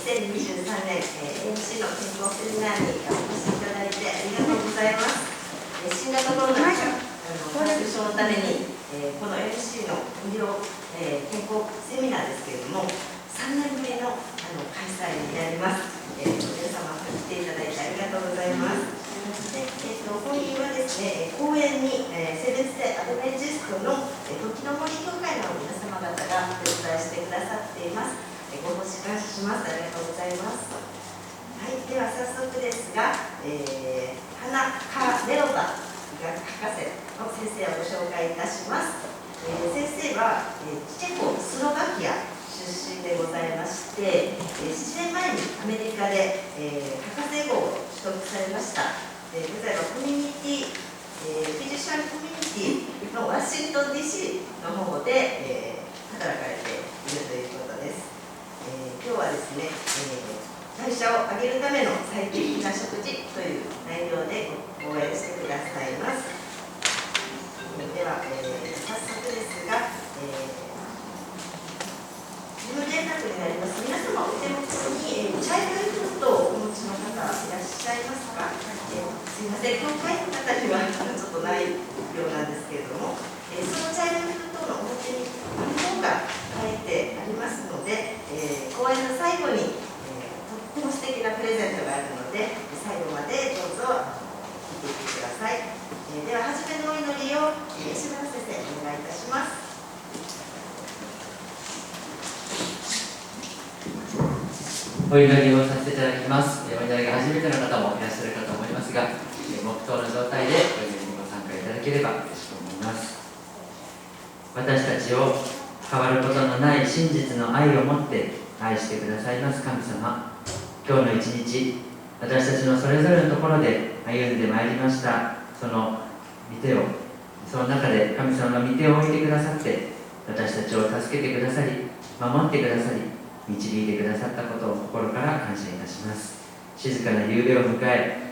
2023年、MC の健康セミナーにお越しいただいてありがとうございます。新型コロナ感染症のために、この MC の無料、健康セミナーですけれども、3年ぶりの開催になります。皆様来ていただいてありがとうございます。で本院はですね、講演に、性別でアドベンチストの時の森教会の皆様方がお伝えしてくださっています。ご奉仕感謝します。ありがとうございます。はい、では早速ですが、ハナカネロバ医学博士の先生をご紹介いたします。先生はチェコスロバキア出身でございまして、7年前にアメリカで、博士号を取得されました。現在はコミュニティ、フィジシャンコミュニティのワシントン DC の方で、働かれているということです。今日はですね、代謝を上げるための最適な食事という内容で講演してくださいます。では、早速ですが、事務連絡になります。皆様お手元に、チャイルドフードをお持ちの方いらっしゃいますか？すみません、今回の方にはちょっとないようなんですけれども、そのチャイルドフードの表に番号が書いてありますので、講演の最後に、とっても素敵なプレゼントがあるので、最後までどうぞ聞いていってください。では、初めのお祈りを、石原先生、お願いいたします。お祈りをさせていただきます。お祈りが初めての方もいらっしゃるかと思いますが、黙祷の状態でお祈りにご参加いただければ嬉しく思います。私たちを変わることのない真実の愛を持って愛してくださいます神様、今日の一日、私たちのそれぞれのところで歩んでまいりましたその御手を、その中で神様の御手を置いてくださって、私たちを助けてくださり、守ってくださり、導いてくださったことを心から感謝いたします。静かな夕べを迎え、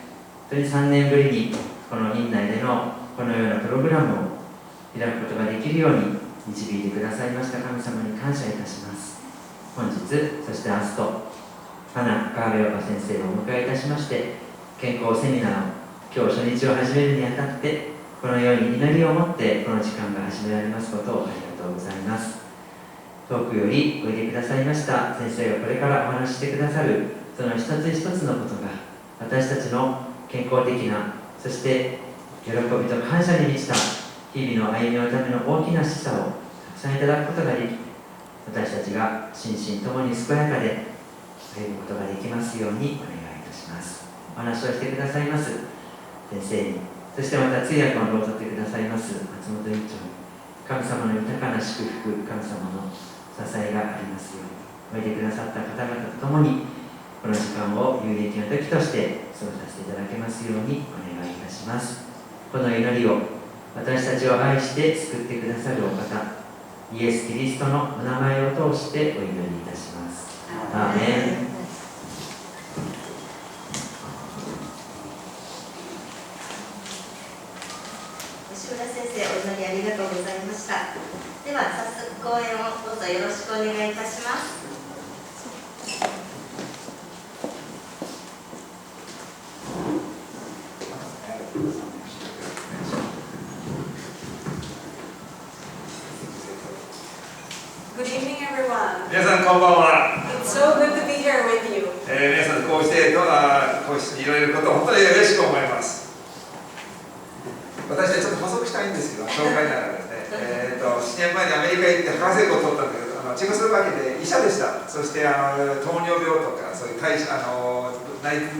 本当に3年ぶりにこの院内でのこのようなプログラムを開くことができるように導いてくださいました神様に感謝いたします。本日、そして明日とハナ・カーベオカ先生をお迎えいたしまして、健康セミナーを今日初日を始めるにあたって、このように祈りを持ってこの時間が始められますことをありがとうございます。遠くよりおいでくださいました先生がこれからお話ししてくださるその一つ一つのことが、私たちの健康的な、そして喜びと感謝に満ちた日々の歩みのための大きな示唆をたくさんいただくことができ、私たちが心身ともに健やかで歩むことができますようにお願いいたします。お話をしてくださいます先生に、そしてまた通訳をどうぞってくださいます松本院長に、神様の豊かな祝福、神様の支えがありますように、おいでくださった方々と共にこの時間を有益な時として過ごさせていただけますようにお願いいたします。この祈りを私たちを愛して救ってくださるお方、イエス・キリストのお名前を通してお祈りいたします。アーメン。吉村先生、お祈りありがとうございました。では早速講演をどうぞよろしくお願いいたします。Good evening, everyone. 皆さんこんばんは。 It's so good to be here with you. 皆さんこうして個室にいられることを本当に嬉しく思います。私はちょっと補足したいんですけど、紹介ながらですね、7年前にアメリカに行って博士号を取ったんだけど、チェコスロバキアで医者でした。そして糖尿病とかそういう内分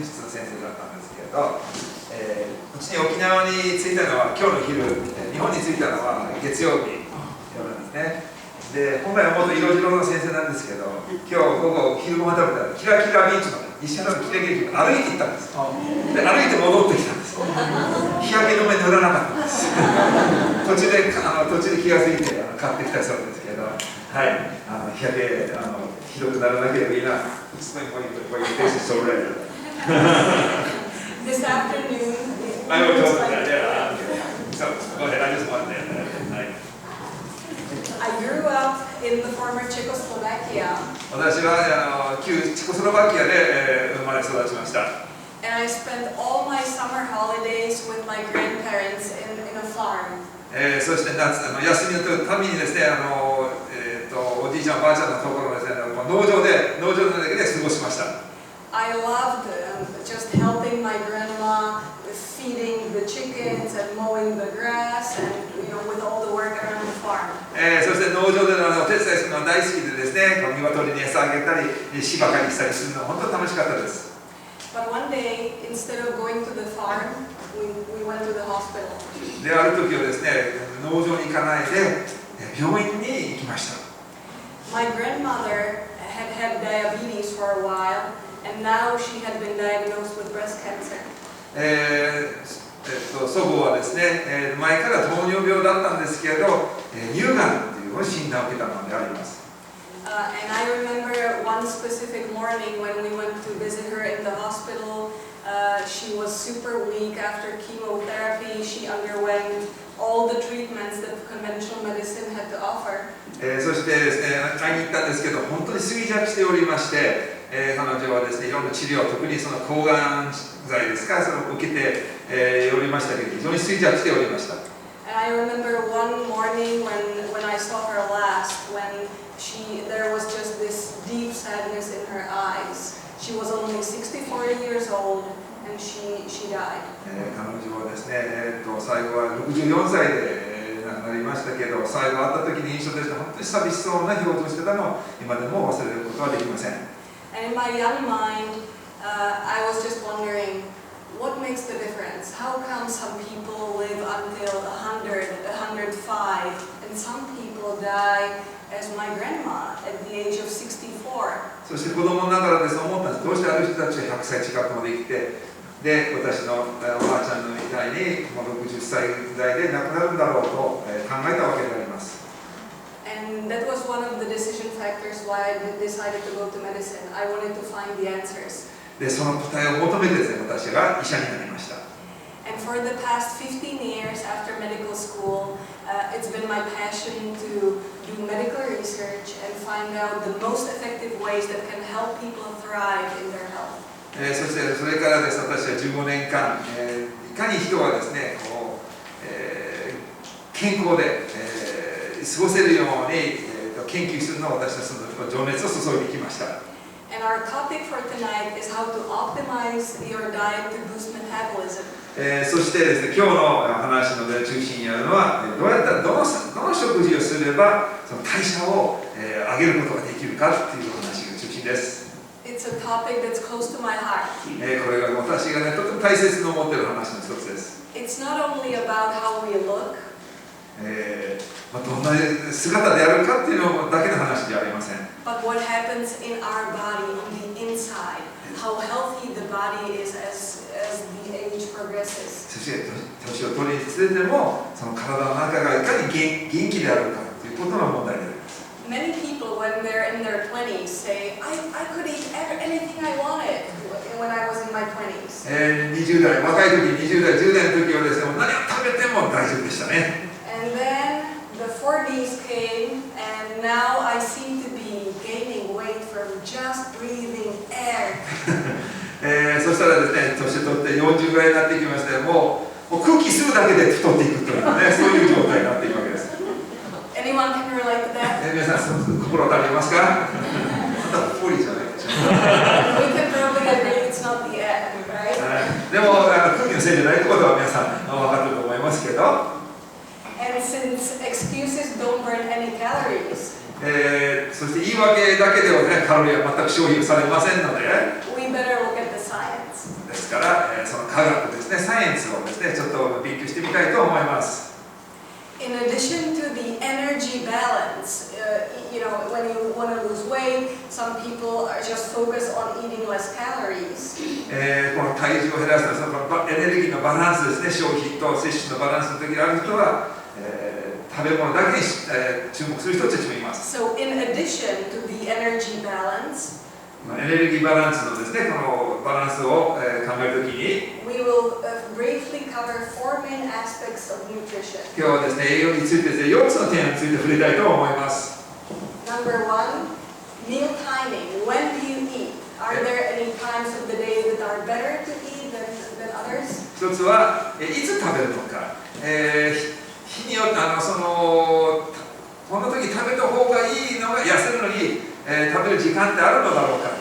泌の先生だったんですけれど、うちに沖縄に着いたのは今日の昼、日本に着いたのは月曜日夜なんですね。で、本来はもっと色白の先生なんですけど、今日午後昼ご飯食べたらキラキラビーチまで西原のキラキラビーチ歩いて行ったんです。で、歩いて戻ってきたんです。日焼け止め塗らなかったんです。途中で気がついて買ってきたそうですけど、はい、日焼けひどくならなければいいな。This is so rare. This afternoon, I will talk about that. Yeah. So go ahead. I just want that. I grew up in the former Czechoslovakia. 私は旧チェコスロバキアで生まれ育ちました。And I spent all my summer holidays with my grandparents in a farm. そして夏休みのためにですね、おじいちゃんおばあちゃんのところですね、農場で過ごしました。I loved just helping my grandma with feeding the chickens and mowing the grass and with all the work around the farm. そして農場でのお手伝いするのが大好きでですね、鶏に餌あげたり芝刈りしたりするのが本当に楽しかったです。But one day, instead of going to the farm, we went to the hospital. である時はですね、農場に行かないで病院に行きました。My grandmother had diabetes for a while, and now she had been diagnosed with breast cancer. 祖母はですね、前から糖尿病だったんですけれど、乳がんという診断を受けたのであります。And I remember one specific morning when we went to visit her in the hospital. She was super weak after chemotherapy. She underwent all the treatments that conventional medicine had to offer. そしてですね、会いに行ったんですけど、本当に衰弱しておりまして、彼女はですね、いろんな治療、特にその抗がん剤ですか、それを受けて、おりましたけど、非常に衰弱しておりました。And I remember one morning when I saw her last, when there was just this deep sadness in her eyes. She was only 64 years old and she died. 彼女はですね、最後は64歳で亡くなりましたけど、最後会った時に印象として本当に寂しそうな表情をしてたのを今でも忘れることはできません。And in my young mind, I was just wondering, what makes the difference? How come some people live until 100, 105, and some people die as my grandma at the age of 64? そして子供ながらです思ったんです。どうしてある人たちは100歳近くまで生きて、で、私のおばあちゃんのみたいに60歳代で亡くなるんだろうと考えたわけであります。And that was one of the decision factors why I decided to go to medicine. I wanted to find the answers. で、その答えを求めてですね、私が医者になりました。And for the past 15 years after medical school, it's been my passion to do medical research and find out the most effective ways that can help people thrive in their health. そしてそれからです、私は15年間、いかに人はですね、健康で、過ごせるように、研究するのを私たちの情熱を注いできました。And our topic for tonight is how to optimize your diet to boost metabolism. そしてですね、今日の話の中心にあるのは、どうやったらどの食事をすればその代謝を上げることができるかという話が中心です。It's a topic that's close to my heart. これが私がね、とても大切に思っている話の一つです。It's not only about how we look. どんな姿であるかっていうのだけの話ではありません。But what happens in our body on the inside, how healthy the body is as the age progresses. そして年を取りにつれてもその体の中がいかに元気であるかということの問題であります。Many people, when they're in their 20s, say, I could eat anything I wanted when I was in my 20s. 20代、若い時、20代、10代の時はですね、何を食べても大丈夫でしたね。And then the 40s came, and now I seem to be gaining weight from just breathing air. そしたらですね、年取って40ぐらいになってきまして、もう空気吸うだけで太っていくというね、そういう状態になっていくわけです。Anyone can relate to that? 皆さん、心当たりますか？またポリじゃないでしょうか。We can probably agree it's not the air, right? でも空気のせいじゃないってことは皆さん分かってると思いますけど。And since excuses don't burn any calories, そして言い訳だけではね、カロリーは全く消費されませんので、 we better look at the science. ですから、その科学ですね、サイエンスをですね、ちょっと勉強してみたいと思います。In addition to the energy balance, when you want to lose weight, some people are just focused on eating less calories. この体重を減らすそのエネルギーのバランスですね、消費と摂取のバランスの時にある人は、食べ物だけに注目する人たちもいます。So in addition to the energy balance, エネルギーバランスのですね、このバランスを考えるときに、we will briefly cover 4 main aspects of nutrition. 今日はですね、栄養について4つの点について触れたいと思います。Number 1, Meal timing. When do you eat? Are there any times of the day that are better to eat than others? 一つはいつ食べるのか、日によってこの時食べた方がいいのが痩せるのに、食べる時間ってあるのだろうか。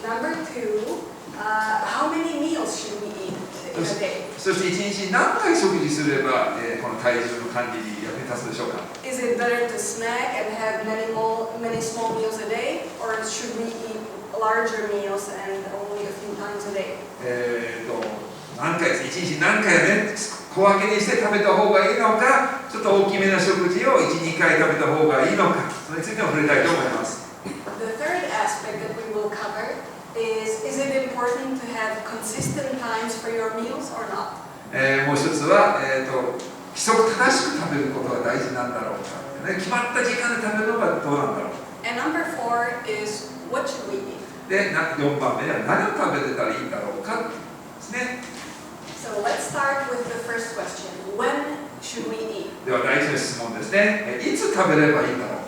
Number two, how many meals should we eat in a day? そして一日何回食事すれば、この体重の管理に役に立つでしょうか。Is it better to snack and have many small meals a day, or should we eat larger meals and only a few times a day? 何回です。一日何回ね、小分けにして食べた方がいいのか、ちょっと大きめな食事を1、2回食べた方がいいのか、それについても触れたいと思います。The third aspect that we will cover is it important to have consistent times for your meals or not? もう一つは、規則正しく食べることが大事なんだろうか、ね、決まった時間で食べるのがどうなんだろう。And number four is what should we eat? で、4番目には何を食べてたらいいんだろうかですね。So let's start with the first question. When should we eat? では第一の質問ですね。いつ食べればいいんだろう。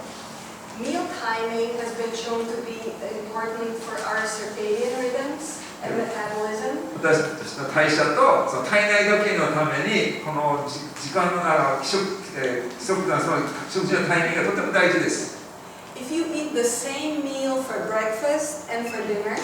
Meal timing has been shown to be important for our circadian rhythms and metabolism. 私たちの代謝とその体内時計のためにこの時間の規則なその食事のタイミングがとても大事です。If you eat the same meal for breakfast and for dinner,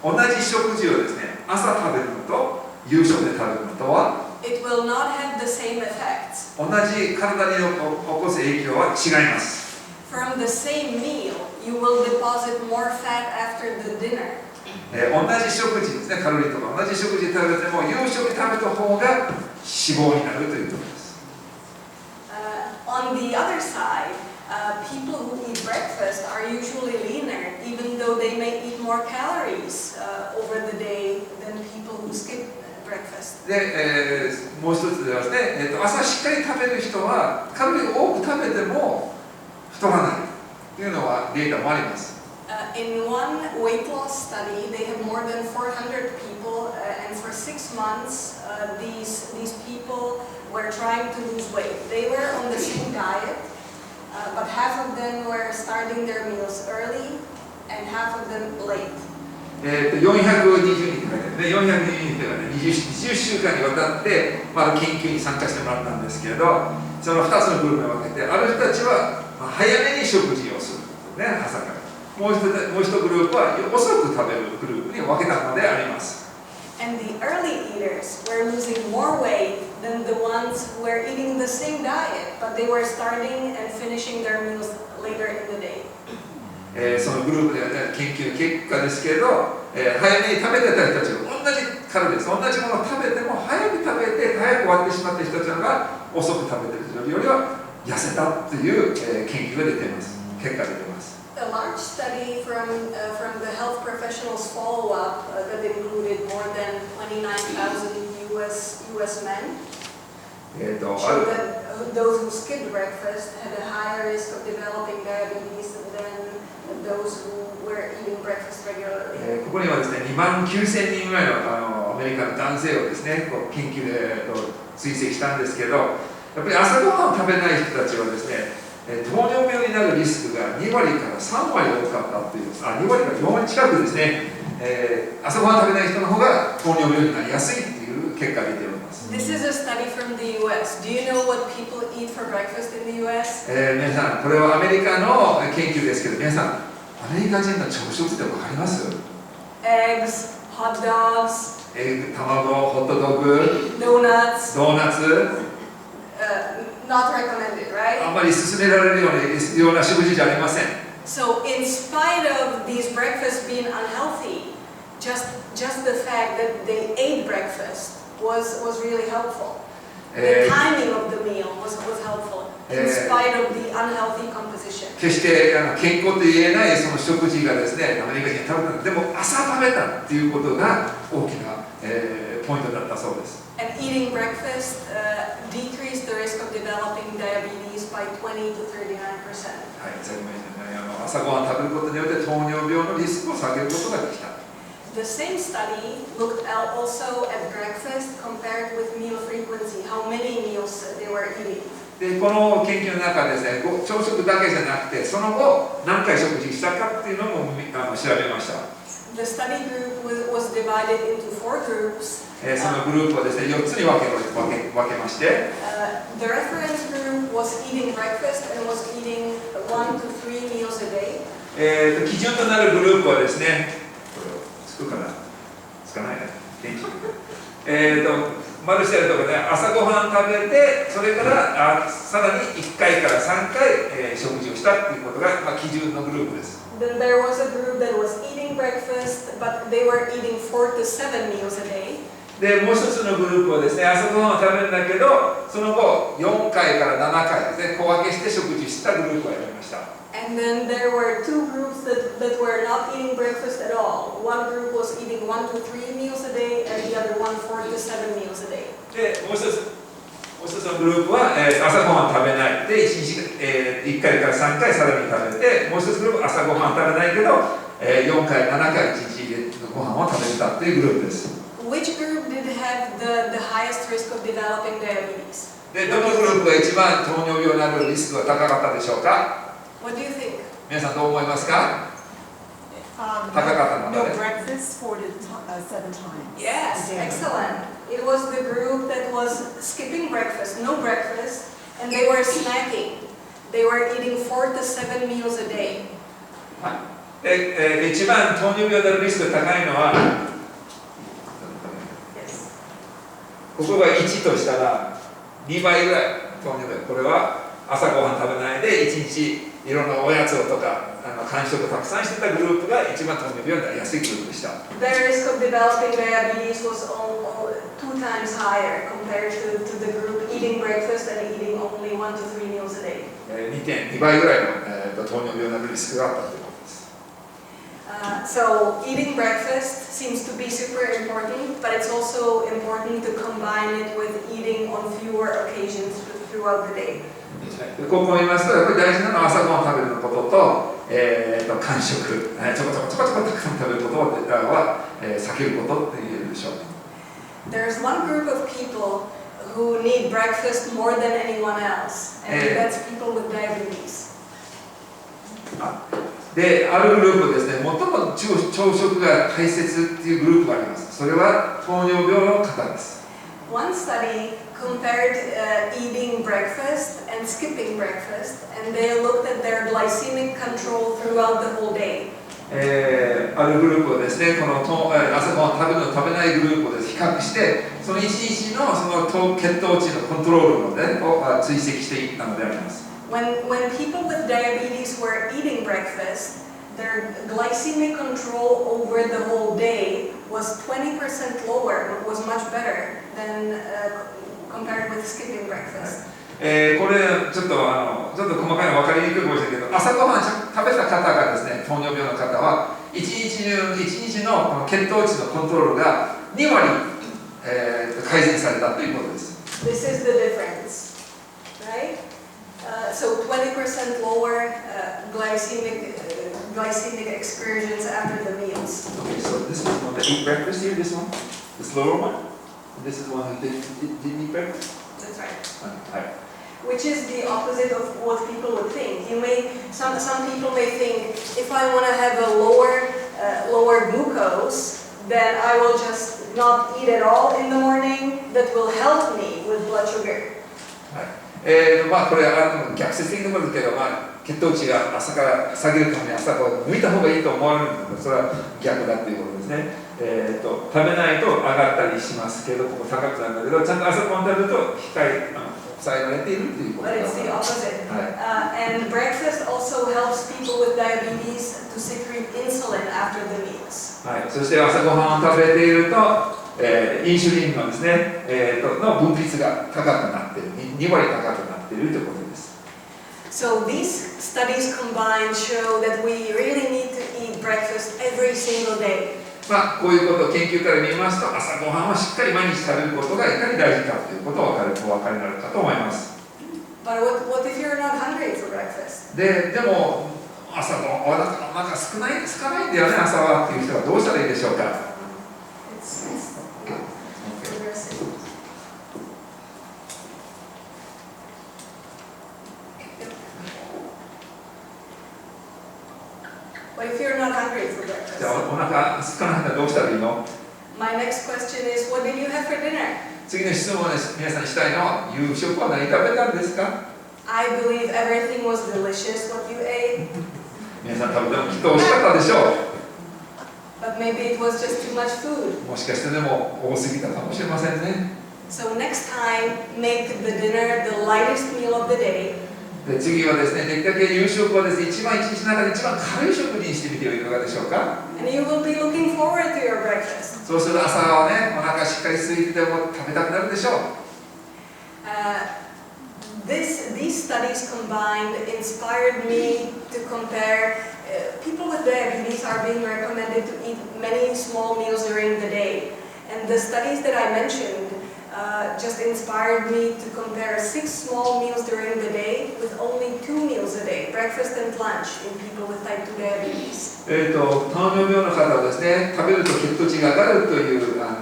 同じ食事をですね、朝食べるのと夕食で食べるのとは it will not have the same effects. 同じ体に起こす影響は違います。From the same meal, you will deposit more fat after the dinner. 同じ食事ですね、カロリーとか同じ食事食べても夕食食べた方が脂肪になるということです。On the other side, people who eat breakfast are usually leaner, even though they may eat more calories over the day than people who skip breakfast. で、もう一つではですね、朝しっかり食べる人はカロリーを多く食べても太らないというのはデータもあります。In one weight loss study, they have more than 400 people, and for 6 months, these people were trying to lose weight. They were on the same diet, but half of them were starting their meals early, and half of them late. 420人って書いてあるね、420人というのはね、20週間にわたって、研究に参加してもらったんですけれど、その2つのグループに分けて、ある人たちは早めに食事をする、ね、朝から。もう一グループは遅く食べるグループに分けたのであります。And the early eaters were losing more weight than the ones who were eating the same diet, but they were starting and finishing their meals later in the day. そのグループでは、ね、研究結果ですけど、早めに食べてた人たちが同じカロリーです。同じものを食べても早く食べて早く終わってしまった人たちが遅く食べている人よりは痩せたという、研究が出ています。結果が出ています。A large study from the health professionals follow-up that included more than 29,000 US men showed that those who skipped breakfast had a higher risk of developing diabetes than those who were eating breakfast regularly. ここにはですね、29,000人ぐらいのアメリカの男性をですね、研究で追跡したんですけど、やっぱり朝ごはんを食べない人たちはですね、糖尿病になるリスクが2割から3割多かったという、2割から4割近くですね、朝ごはん食べない人の方が糖尿病になりやすいという結果が出ております。This is a study from the US. Do you know what people eat for breakfast in the US? 皆さん、これはアメリカの研究ですけど、皆さん、アメリカ人の朝食って分かります？ Eggs, hot dogs, 卵、ホットドッグ、donuts. ドーナツ。Not recommended, right? あんまり勧められるような食事じゃありません。So in spite of these breakfasts being unhealthy, just the fact that they ate breakfast was really helpful. The timing of the meal was helpful in spite of the unhealthy composition. 決して健康と言えないその食事がですね、アメリカ人食べたでも朝食べたっていうことが大きな、ポイントだったそうです。And eating breakfast decreased the risk of developing diabetes by 20 to 39%. はい、さっきも言ったように朝ごはん食べることによって糖尿病のリスクを下げることができた。The same study looked also at breakfast compared with meal frequency, how many meals they were eating. でこの研究の中でですね、朝食だけじゃなくてその後何回食事したかっていうのも調べました。The study group was divided into 4 groups. そのグループをですね、4つに分けまして、The reference group was eating breakfast and was eating 1 to 3 meals a day. 基準となるグループはですね、これをつくかな、つかないね、元気。丸してあるところで朝ごはん食べて、それからさらに1回から3回、食事をしたということが、基準のグループです。Then there was a group that was eating breakfast, but they were eating 4 to 7 meals a day. でもう一つのグループはですね、朝ごはんを食べるんだけど、その後4回から7回ですね、小分けして食事したグループがやりました。And then there were 2 groups that were not eating breakfast at all. One group was eating 1 to 3 meals a day, and the other one 4 to 7 meals a day. でもう一つのグループは、朝ごはん食べないで1日、1回から3回さらに食べて、もう一つグループは朝ごはん食べないけど、4回7回1日でご飯を食べたというグループです。Which group did have the highest risk of developing diabetes? でどのグループが一番糖尿病になるリスクが高かったでしょうか？ What do you think? 皆さんどう思いますか？高かったので。No breakfast 4 to 7 times. Yes, excellent. It was the group that was skipping breakfast, no breakfast, and they were snacking. They were eating 4 to 7 meals a day. 一番糖尿病になるリスクが高いのは、ここが1としたら2倍ぐらい糖尿病。これは朝ごはん食べないで1日いろんなおやつをとか間食をたくさんしてたグループが一番糖尿病になりやすいグループでした。Their risk of developing diabetes was 2 times higher compared to the group eating breakfast and eating only 1 to 3 meals a day. 2.2 倍ぐらいの糖尿病になるリスクがあったということです。So eating breakfast seems to be super important, but it's also important to combine it with eating on fewer occasions throughout the day. ここを見ますと、やっぱり大事なのは朝ごはん食べることと、間食、ちょこたくさん食べることは、避けることって言えるでしょう。There's one group of people who need breakfast more than anyone else, and that's people with diabetes. で、あるグループですね、最も朝食が大切っていうグループがあります。それは糖尿病の方です。One study compared eating breakfast and skipping breakfast, and they looked at their glycemic control throughout the whole day. あるグループをですね、この朝ごはん食べるの食べないグループを比較して、その1日のその血糖値のコントロールを、ね、追跡していったのであります。When people with diabetes were eating breakfast, their glycemic control over the whole day was 20% lower, was much better than compared with skipping breakfast. これちょっと細かいの分かりにくいかもしれないけど、朝ごはん食べた方がですね、糖尿病の方は1日の血糖値のコントロールが2割、改善されたということです。This is the difference, right? So 20% lower glycemic excursions after the meals. Okay, so this is one that eat breakfast here. This one, this lower one. This is one that didn't eat breakfast. That's right. Right. Which is the opposite of what people would think. Some people may think, if I want to have a lower glucose, then I will just not eat at all in the morning. That will help me with blood sugar. これは逆説的なことですけど、血糖値が朝から下げるために朝こう抜いた方がいいと思われるんですけど、それは逆だということですね。食べないと上がったりしますけど、ここ高くなるんだけど、ちゃんと朝ごはん食べると抑えられているということです。But it's the opposite. And breakfast also helps people with diabetes to secrete insulin after the meals. はい、そして朝ごはんを食べていると、インシュリンのですね、の分泌が高くなっている、2割高くなっているということです。So these studies combined show that we really need to eat breakfast every single day. こういうことを研究から見ますと、朝ごはんはしっかり毎日食べることがいかに大事かということをお分かりになるかと思います。But what if you're not hungry for breakfast? でも朝のお腹空かないんだよね、朝はっていう人はどうしたらいいでしょうか。らどうしたらいいの？ My next question is, what did you have for dinner? 次の質問はです皆さんにしたいのは、夕食は何食べたんですか？ I believe everything was delicious what you ate, 皆さん食べてもきっと美味しかったでしょ but maybe it was just too much food. う。もしかしてでも多すぎたかもしれませんね。 So next time, make the dinner the lightest meal of the day. で次はですね、できるだけ夕食はですね、一日の中で一番軽い食事にしてみてはいかがでしょうか。 And you will be looking forward to your breakfast. そうすると朝はね、お腹しっかり空いてても食べたくなるでしょう。These studies combined inspired me to compare. People with diabetes are being recommended to eat many small meals during the day. And the studies that I mentioned just inspired me to compare 6 small meals during the day with only 2 meals a day, breakfast and lunch, in people with type 2 diabetes. 糖尿病の方はですね、食べると血糖値が上がるという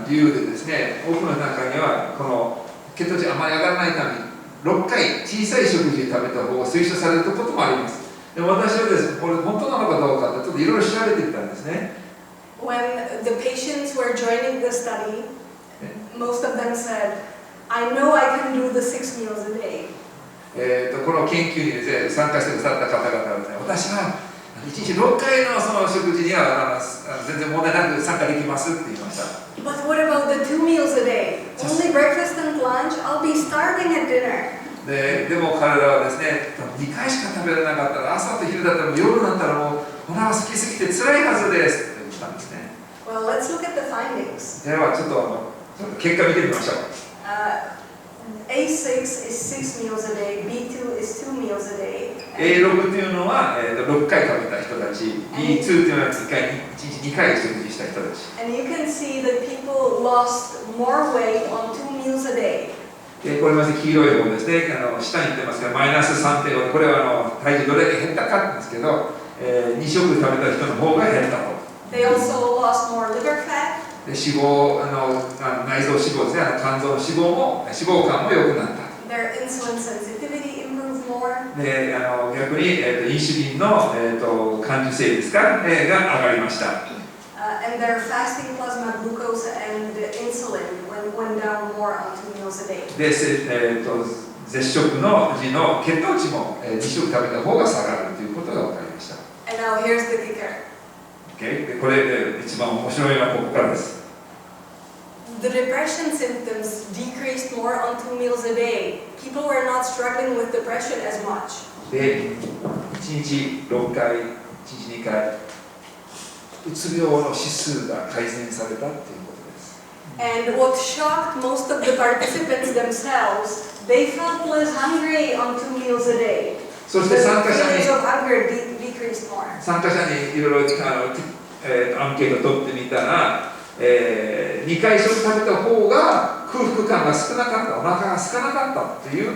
理由でですね、多くの中にはこの血糖値があまり上がらないために6回小さい食事を食べた方が推奨されることもあります。で私はですね、これ本当なのかどうかってちょっといろいろ調べていったんですね。When the patients were joining the study, most of them said, I know I can do the 6 meals a day. この研究にですね、参加してくださった方々はですね、私は1日6回のその食事には全然問題なく参加できますって言いました。But what about the 2 meals a day? Only breakfast and lunch? I'll be starving at dinner. でも彼らはですね、2回しか食べられなかったら、朝と昼だったら夜だったらもうお腹空きすぎて辛いはずですって言ったんですね。Well, let's look at the findings. ではちょっと結果見てみましょう。A6 is 6 meals a day, B2 is 2 meals a day. A6 というのは、6回食べた人たち、B2 というのは1日2回食事した人たち。And you can see that people lost more weight on 2 meals a day. これまず黄色い方ですね、下に言ってますが、マイナス 3.5、これは体重どれだけ減ったかなんですけど、2食食べた人の方が減ったと。They also lost more liver fat. で脂肪内臓脂肪ですね、肝臓の脂肪肝も良くなった。Their insulin sensitivity improved more. で逆に、インシュリンの、感受性ですか、が上がりました。And their fasting plasma glucose and insulin went down more on 2 meals a day. で、絶食の時の血糖値も、2食食べた方が下がるということが分かりました。And now here's the kicker. Okay? でこれで一番面白いのはここからです。The depression symptoms decreased more on 2 meals a day. People were not struggling with depression as much. で、1日6回、1日2回、うつ病の指数が改善されたということです。And what shocked most of the participants themselves, they felt less hungry on 2 meals a day. そして The 参加者 feelings of hunger decreased more. にいろいろアンケート取ってみたら、2回食食べた方が空腹感が少なかった、お腹が空かなかったという、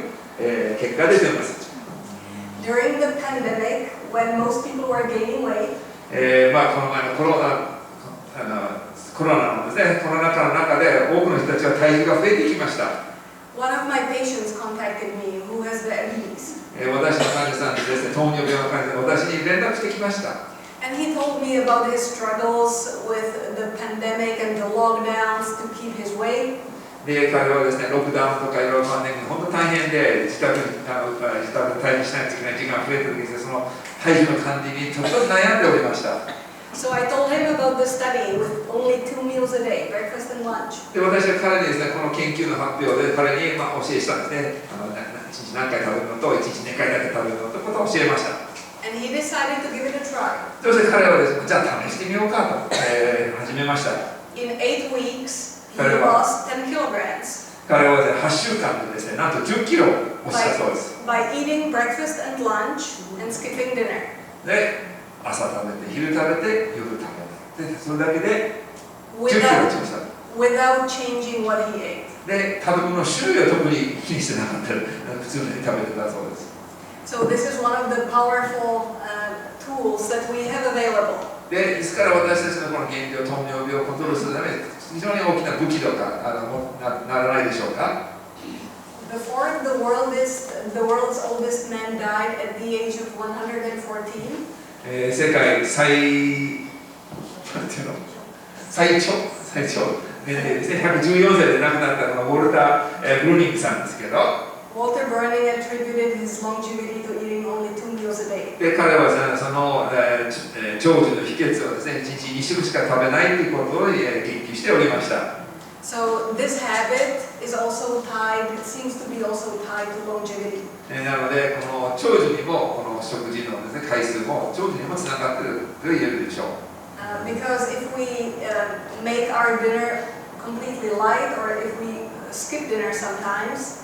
結果が出ています。During the pandemic, when most people were gaining weight, この前のコロナのですね、コロナ禍の中で多くの人たちは体重が増えてきました。one of my patients contacted me who has diabetes. 私の患者さんにですね、糖尿病の患者さん、私に連絡してきました。And he told me about his struggles with the pandemic and the lockdowns to keep his weight. で、彼はですね、ロックダウンとかいろいろ本当大変で、自宅で待機しないといけない時間が増えてるんですけど、その体重の管理にちょっと悩んでおりました。So I told him about the study with only 2 meals a day, breakfast and lunch. で、私は彼にですね、この研究の発表で彼に教えしたんですね。1日何回食べるのと、1日2回だけ食べるのということを教えました。And he decided to give it a try. そして彼はですね、じゃあ試してみようかと、始めました。In 8 weeks, he lost 10 kilograms 彼は8週間でですね、なんと10キロ落ちたそうです。by eating breakfast and lunch and skipping dinner. で、朝食べて、昼食べて、夜食べて、それだけで10キロ落ちました。Without changing what he ate. で、食べ物の種類は特に気にしてなかった、普通に食べてたそうです。So this is one of the powerful tools that we have available. で、ですから私たちのこの現状、糖尿病をコントロールするために非常に大きな武器とかならないでしょうか。Before the world's oldest man died at the age of 114. 世界最なんていうの最長年齢ですね、114歳で亡くなったこのウォルター・ブルーニングさんですけど、Walter Burning attributed his longevity to eating only 2 meals a day. で彼はその、長寿の秘訣をですね、1日2食しか食べないということを、研究しておりました。So this habit is also tied, it seems to be also tied to longevity. なので、この長寿にも、この食事のですね、回数も長寿にもつながっていると言えるでしょう。Because if we make our dinner completely light, or if we skip dinner sometimes,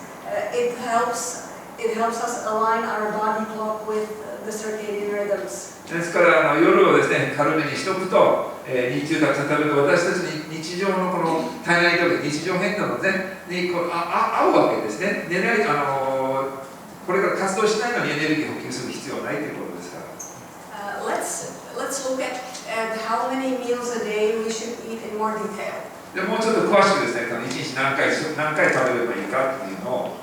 it helps us align our body clock with the circadian rhythms. ですから夜をですね、軽めにしておくと、日中たくさん食べると私たちに日常のこの体内時計、日常変化のね、に合うわけですね。寝ない、これから活動しないのにエネルギーを補給する必要はないということですから。Let's look at how many meals a day we should eat in more detail. でもうちょっと詳しくですね、1日何回食べればいいかっていうのを。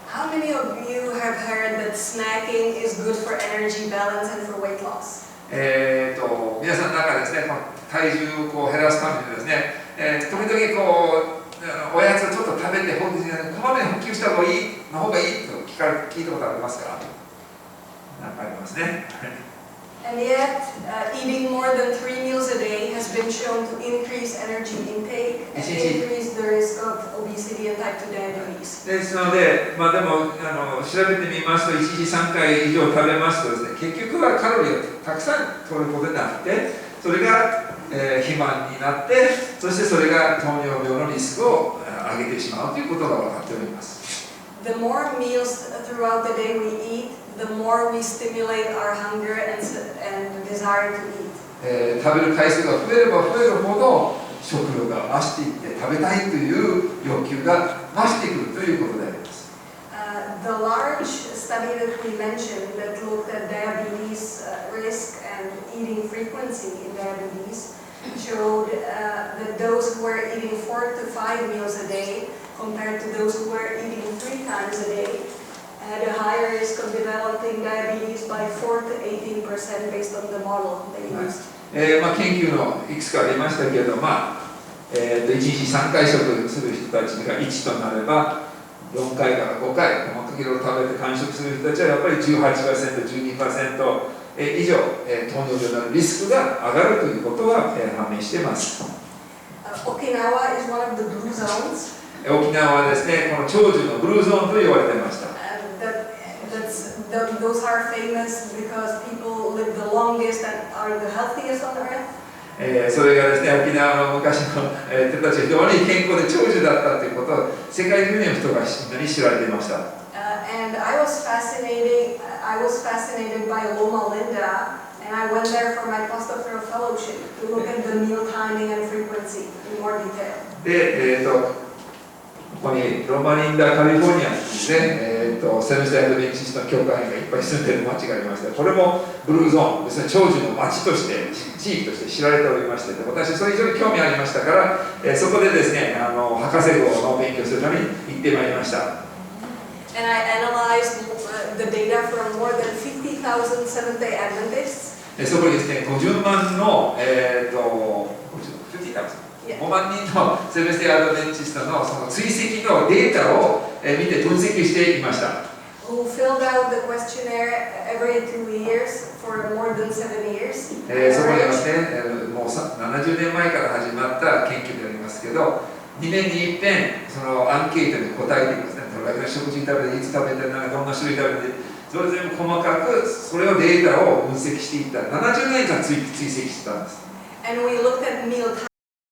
How many of you have heard that snacking is good for energy balance and for weight loss? 皆さんの中でですね、この体重をこう減らすためにですね、時々こうおやつをちょっと食べてこまめに補給した方がいいと聞いたことありますか？なんかありますね。And yet, eating more than 3 meals a day has been shown to increase energy intake and increase the risk of obesity and type 2 diabetes. ですので、でも調べてみますと、1日3回以上食べますとですね、結局はカロリーをたくさん取ることになって、それが、肥満になって、そしてそれが糖尿病のリスクを上げてしまうということが分かっております。The more meals throughout the day we eat, the more we stimulate our hunger and desire to eat. 食べる回数が増えれば増えるほど食欲が増していって食べたいという欲求が増してくるということであります。The large study that we mentioned that looked at diabetes risk and eating frequency in diabetes showed that those who were eating 4 to 5 meals a day compared to those who were eating 3 times a day had a higher risk of developing diabetes by 4 to 18% based on the model they used. 研究のいくつかありましたけれど、1日3回食する人たちが1となれば、4回から5回、細かく色々食べて完食する人たちはやっぱり 18%、12% 以上、糖尿病になるリスクが上がるということが判明しています。Okinawa is one of the blue zones. 沖縄はですね、この長寿のブルーゾーンと言われていました。Those are famous because people live the longest and are the healthiest on earth. それがですね、沖縄の昔の人たちが非常に健康で長寿だったということを世界中の人がみんなに知られていました。And I was fascinated by Loma Linda, and I went there for my postdoctoral fellowship to look at the meal timing and frequency in more detail. で、ここにロマリンダ・カリフォルニアにですね、セブンス・アドベンチストの教会員がいっぱい住んでいる町がありまして、これもブルーゾーンですね、長寿の町として、地域として知られておりまして、私、それ以上に興味ありましたから、そこでですね、博士号の勉強するために行ってまいりました。And I analyzed the data from more than 50,000 Seventh-day Adventists. そこにですね、50万の、5万人のセブンス・デイ・アドベンチストのその追跡のデータを見て分析していました。Who filled out the questionnaire every 2 years for more than 7 years. そこにはですね、もう70年前から始まった研究でありますけど、2年に一遍そのアンケートに答えていますね。どれだけの食事食べて、いつ食べて、どんな種類食べて、それ全部細かくそれをデータを分析していった。70年間追跡してたんです。And we looked at meal